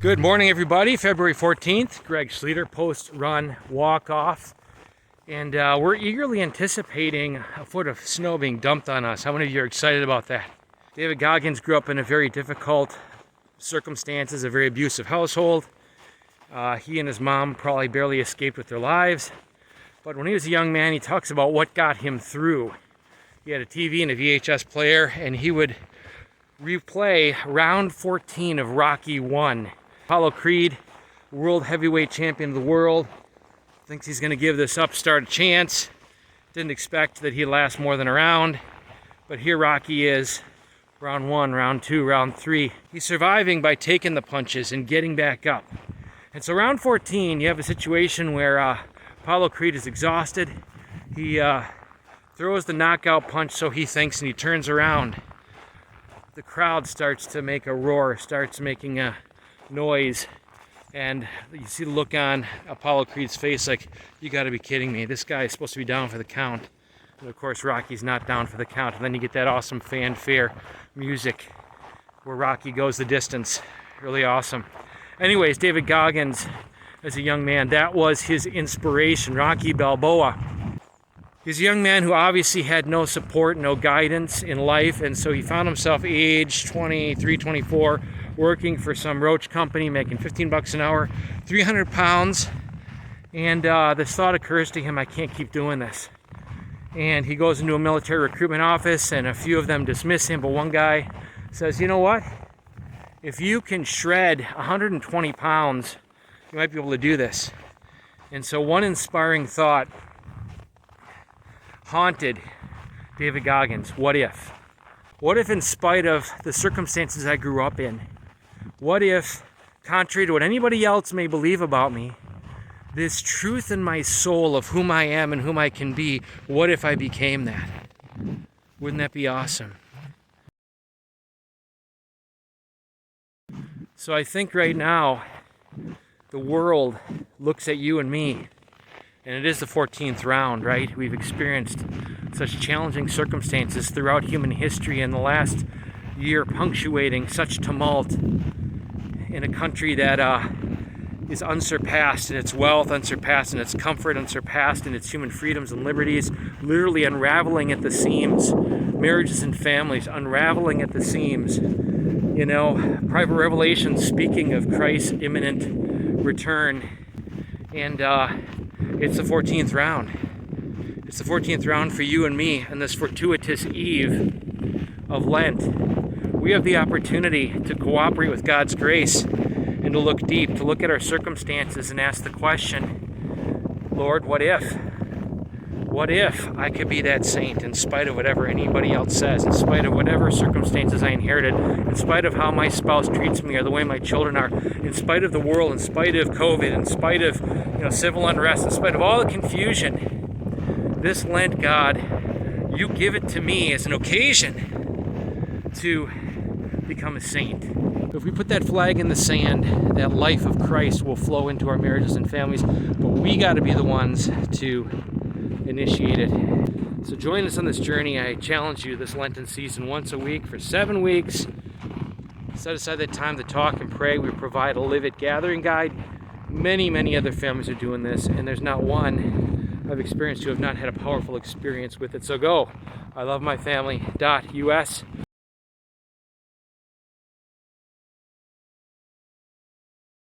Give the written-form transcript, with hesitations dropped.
Good morning, everybody. February 14th, Greg Schleter, post-run walk-off. And we're eagerly anticipating a foot of snow being dumped on us. How many of you are excited about that? David Goggins grew up in a very difficult circumstances, a very abusive household. He and his mom probably barely escaped with their lives. But when he was a young man, he talks about what got him through. He had a TV and a VHS player, and he would replay round 14 of Rocky 1. Apollo Creed, world heavyweight champion of the world, thinks he's going to give this upstart a chance. Didn't expect that he'd last more than a round. But here Rocky is, round 1, round 2, round 3. He's surviving by taking the punches and getting back up. And so round 14, you have a situation where Apollo Creed is exhausted. He throws the knockout punch, so he thinks, and he turns around. The crowd starts to make a roar, starts making a noise, and you see the look on Apollo Creed's face like, you got to be kidding me. This guy is supposed to be down for the count. And of course, Rocky's not down for the count. And then you get that awesome fanfare music where Rocky goes the distance. Really awesome. Anyways, David Goggins, as a young man, that was his inspiration, Rocky Balboa. He's a young man who obviously had no support, no guidance in life, and so he found himself age 23, 24, working for some roach company, making 15 bucks an hour, 300 pounds, and this thought occurs to him, I can't keep doing this. And he goes into a military recruitment office, and a few of them dismiss him, but one guy says, you know what? If you can shred 120 pounds, you might be able to do this. And so one inspiring thought haunted David Goggins. What if? What if, in spite of the circumstances I grew up in, what if, contrary to what anybody else may believe about me, this truth in my soul of whom I am and whom I can be, what if I became that? Wouldn't that be awesome? So I think right now, the world looks at you and me, and it is the 14th round, right? We've experienced such challenging circumstances throughout human history, and the last year punctuating such tumult in a country that is unsurpassed in its wealth, unsurpassed in its comfort, unsurpassed in its human freedoms and liberties, literally unraveling at the seams. Marriages and families unraveling at the seams. You know, private revelation speaking of Christ's imminent return. And it's the 14th round. It's the 14th round for you and me on this fortuitous eve of Lent. We have the opportunity to cooperate with God's grace and to look deep, to look at our circumstances and ask the question, Lord, what if? What if I could be that saint in spite of whatever anybody else says, in spite of whatever circumstances I inherited, in spite of how my spouse treats me or the way my children are, in spite of the world, in spite of COVID, in spite of civil unrest, in spite of all the confusion, this Lent, God, you give it to me as an occasion to become a saint. If we put that flag in the sand, that life of Christ will flow into our marriages and families, but we got to be the ones to initiate it. So join us on this journey. I challenge you this Lenten season once a week for 7 weeks. Set aside that time to talk and pray. We provide a Live It gathering guide. Many other families are doing this, and there's not one I've experienced who have not had a powerful experience with it. So go, I love my family.us.